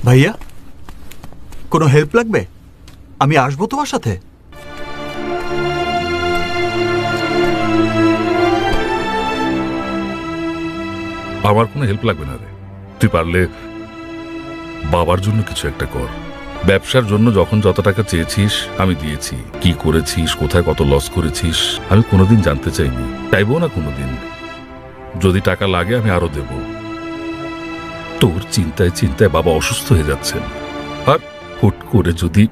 ভাইয়া, কোনো হেল্প লাগবে? আমি আসবো তোমার সাথে। আমার কোনো হেল্প লাগবে না রে। তুই পারলে বাবার জন্য কিছু একটা কর। ব্যবসার জন্য যখন যত টাকা চেয়েছিস আমি দিয়েছি। কি করেছিস, কোথায় কত লস করেছিস আমি কোনোদিন জানতে চাইনি, চাইবো না কোনোদিন। যদি টাকা লাগে আমি আরো দেব। তোর চিন্তায় চিন্তায় বাবা অসুস্থ হয়ে যাচ্ছেন, আর হুট করে যদি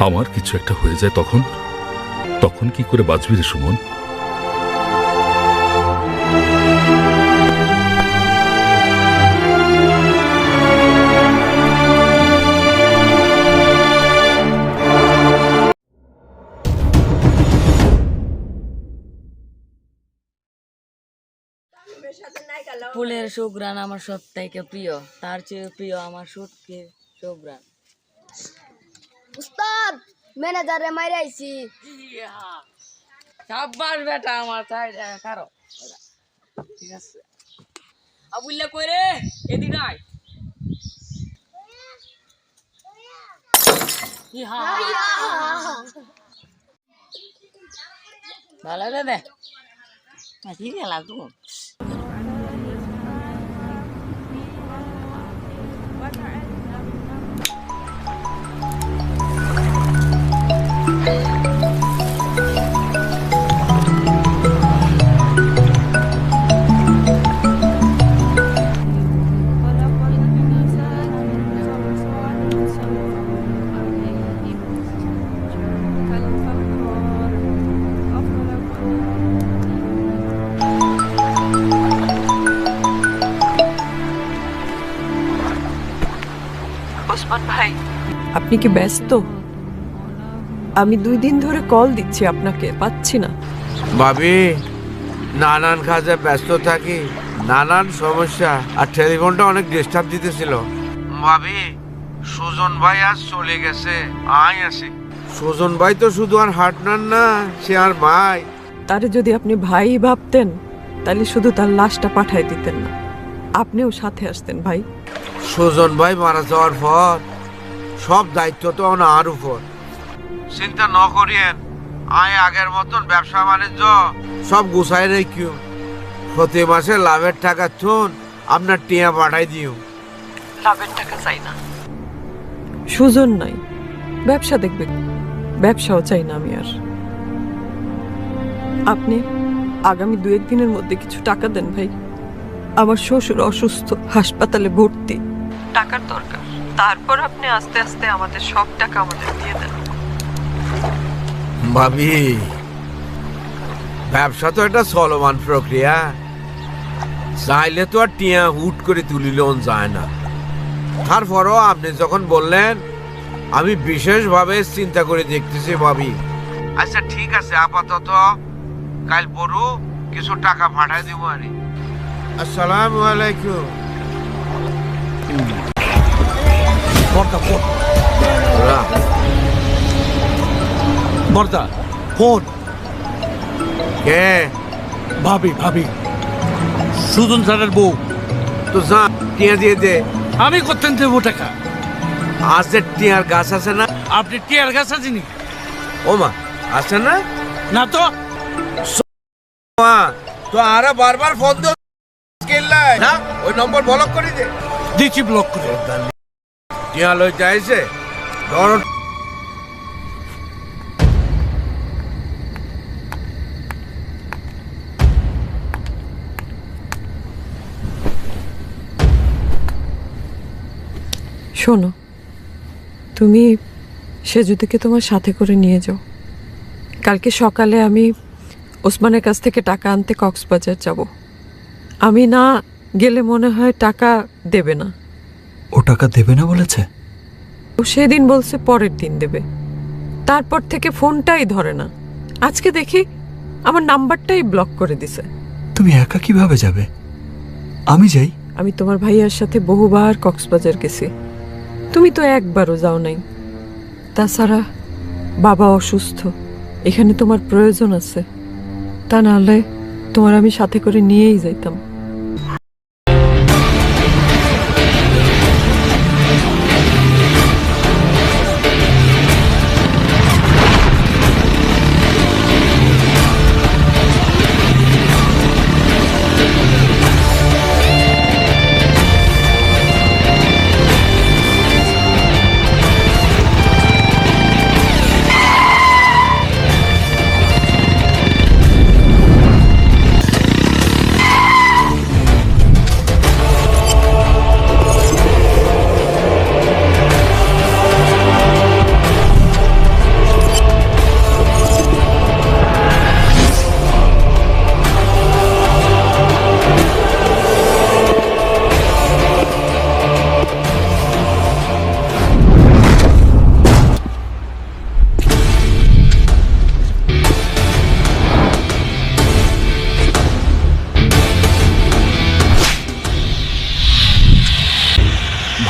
আমার কিছু একটা হয়ে যায় তখন তখন কি করে বাঁচবি রে সুমন? ফুলের সুঘ্রাণ আমার সব থেকে প্রিয়, তার চেয়ে প্রিয় আমার সুটকির সুঘ্রাণ। উস্তাদ, ম্যানেজারে মাইরে আইছি। সাব্বাস বেটা আমার, তাই কারো ঠিক আছে। আবুল্লা কই রে? এদিক আয়। ভালো রে দে কি গেলা তো। ওসমান ভাই, আপনি কি ব্যস্ত? আমি 2 দিন ধরে কল দিচ্ছি আপনাকে, পাচ্ছি না। ভাবি, নানান কাজে ব্যস্ত থাকি, নানান সমস্যা, আর টেলিফোনটা অনেক ডিস্টার্ব দিতেছিল। ভাবি, সুজন ভাই আজ চলে গেছে, আই আসি। সুজন ভাই তো শুধু আর হার্টনার না, সে আর ভাই। তারে যদি আপনি ভাই ভাবতেন তাহলে শুধু তার লাশটা পাঠাই দিতেন না, আপনিও সাথে আসতেন ভাই। সুজন ভাই মারা যাওয়ার পর সব দায়িত্ব তো আর উপর। চিন্তা ন করিয়েন, আয় আগের মতন ব্যবসা বাণিজ্য সব গুছাই রেখিও। প্রতি মাসে লাভের টাকা থুন আপনার টিয়া পাঠাই দিও। লাভের টাকা চাই না, সুজন নাই, ব্যবসা দেখবে, ব্যবসাও চাই না আমি আর। আপনি আগামী 2-1 দিনের মধ্যে কিছু টাকা দেন ভাই। আমার শ্বশুর অসুস্থ, হাসপাতালে ভর্তি, টাকার দরকার। তারপর আপনি আস্তে আস্তে আমাদের সব টাকা আমাদের দিয়ে দেন। ভাবি, ব্যবসা তো একটা চলমান প্রক্রিয়া, চাইলে তো আর টিয়া হুট করে তুলিলেও যায় না। তারপরও আপনি যখন বললেন আমি বিশেষভাবে চিন্তা করে দেখতেছি ভাবি। আচ্ছা ঠিক আছে, আপাতত কাল পরু কিছু টাকা পাঠাই দিব আরে। আসসালামু আলাইকুম। বর্দা ফোন। কে? ভাবি, ভাবি সুজন স্যারের বউ। তো যা টিয়া দিয়ে দে। আমি করতেন দেবো টাকা। আছে টিয়ার গাছ আছে না? আপনি টিয়ার গাছ আছেনি? ও মা, আছে না? না তো মা, তো আরে বারবার ফোন দিও না, ওই নম্বর ব্লক করে দে। দিচ্ছি ব্লক করে। টিয়া লই যাইছে ধর। শোনো, তুমি সেজুদিকে তোমার সাথে করে নিয়ে যাও। কালকে সকালে আমি ওসমানের কাছ থেকে টাকা আনতে কক্সবাজার যাব। আমি না গেলে মনে হয় টাকা দেবে না। ও টাকা দেবে না বলেছে? ও সেদিন বলছে পরের দিন দেবে, তারপর থেকে ফোনটাই ধরে না। আজকে দেখি আমার নাম্বারটাই ব্লক করে দিছে। তুমি একা কিভাবে যাবে? আমি যাই। আমি তোমার ভাইয়ার সাথে বহুবার কক্সবাজার গেছি, তুমি তো একবারও যাও নাই। তাছাড়া বাবা অসুস্থ, এখানে তোমার প্রয়োজন আছে, তা নাহলে তোমার আমি সাথে করে নিয়েই যাইতাম।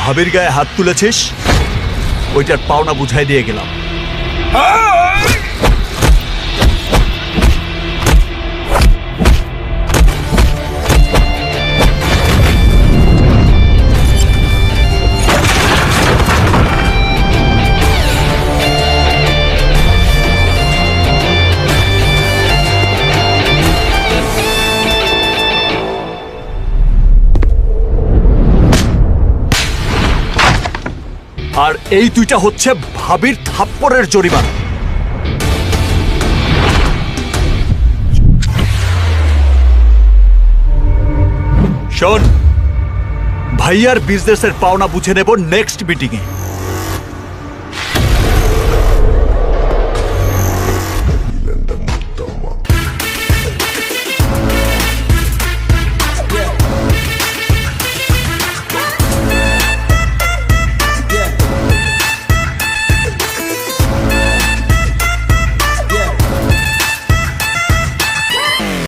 ভাবির গায়ে হাত তুলেছিস ওইটার পাওনা বুঝাই দিয়ে গেলাম। আর এই দুইটা হচ্ছে ভাবির থাপ্পড়ের জরিমানা। শোন, ভাইয়ার বিজনেসের পাওনা বুঝে নেব নেক্সট মিটিংয়ে।